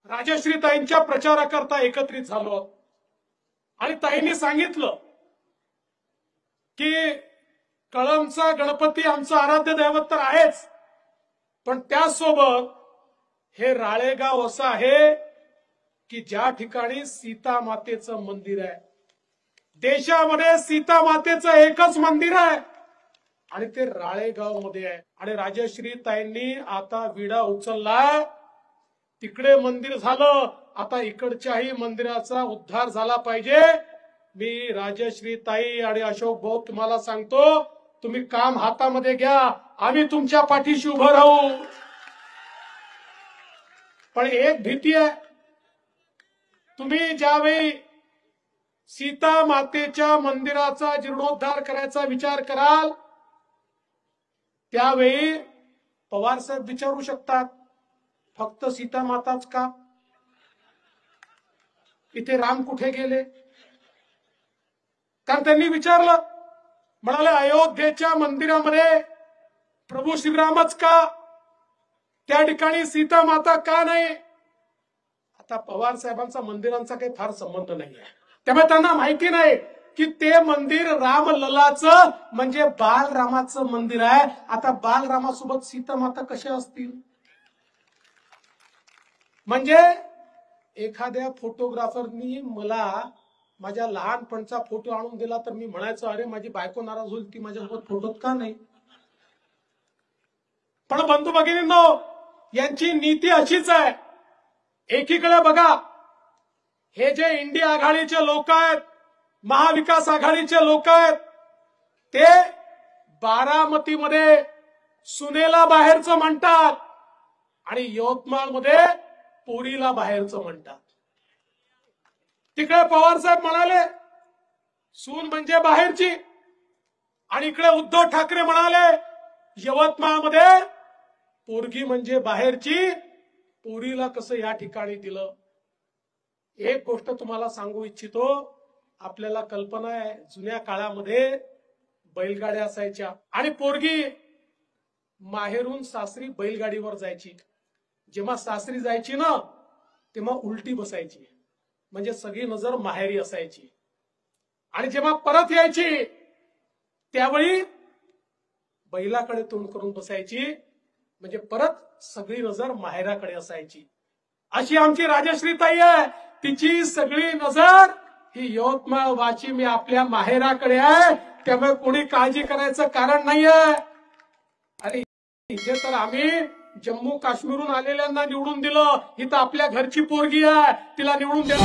राजश्रीताईंच्या प्रचाराकरता एकत्रित झालो आणि ताईंनी सांगितलं की कळंबचा गणपती आमचं आराध्य दैवत तर आहेच, पण त्यासोबत हे राळेगाव असं आहे की ज्या ठिकाणी सीता मातेचं मंदिर आहे. देशामध्ये सीता मातेचं एकच मंदिर आहे आणि ते राळेगाव मध्ये आहे. आणि राजश्रीताईंनी आता विडा उचलला, तिकडे मंदिर झालं, आता इकडच्याही मंदिराचा उद्धार झाला पाहिजे. मी राजश्रीताई आणि अशोक भाऊ तुम्हाला सांगतो, तुम्ही काम हातामध्ये घ्या, आम्ही तुमच्या पाठीशी उभं राहू. पण एक भीती आहे, तुम्ही ज्यावेळी सीता मातेच्या मंदिराचा जीर्णोद्धार करायचा विचार कराल त्यावेळी पवार साहेब विचारू शकतात, फक्त सीता माताच का? इथे राम कुठे गेले? कारण त्यांनी विचारलं, म्हणाले अयोध्येच्या मंदिरामध्ये प्रभू श्रीरामच का? त्या ठिकाणी सीता माता का नाही? आता पवार साहेबांचा मंदिरांचा काही फार संबंध नाहीये, त्यामुळे त्यांना माहिती नाही की ते मंदिर रामललाचं म्हणजे बालरामाचं मंदिर आहे. आता बालरामासोबत सीता माता कशा असतील? म्हणजे एखाद्या फोटोग्राफरनी मला माझ्या लहानपणचा फोटो आणून दिला तर मी म्हणायचं, अरे माझी बायको नाराज होईल, ती माझ्यासोबत फोटोत का नाही? पण बंधू भगिनींनो, यांची नीती अशीच आहे. एकीकडे बघा, हे जे इंडिया आघाडीचे लोक आहेत, महाविकास आघाडीचे लोक आहेत, ते बारामतीमध्ये सुनेला बाहेरचं म्हणतात आणि यवतमाळमध्ये पोरीला बाहेरचं म्हणतात. तिकडे पवार साहेब म्हणाले सून म्हणजे बाहेरची, आणि इकडे उद्धव ठाकरे म्हणाले यवतमाळमध्ये पोरगी म्हणजे बाहेरची, पोरीला कसं या ठिकाणी दिलं? एक गोष्ट तुम्हाला सांगू इच्छितो, आपल्याला कल्पना आहे जुन्या काळामध्ये बैलगाड्या असायच्या आणि पोरगी माहेरून सासरी बैलगाडीवर जायची. जेव्हा सासरी जायची ना तेव्हा उलटी बसायची, म्हणजे सगळी नजर माहेरी असायची. आणि जेव्हा परत यायची त्यावेळी बैलाकडे तोंड करून बसायची, म्हणजे परत सगळी नजर माहेराकडे असायची. अशी आमची राजश्रीताई आहे, तिची सगळी नजर ही यवतमाळ वाशिम आपल्या माहेराकडे आहे. त्यामुळे कोणी काळजी करायचं कारण नाहीये. अरे इथे तर आम्ही जम्मू काश्मीरहून आलेल्यांना निवडून दिलं, ही तर आपल्या घरची पोरगी आहे, तिला निवडून द्या.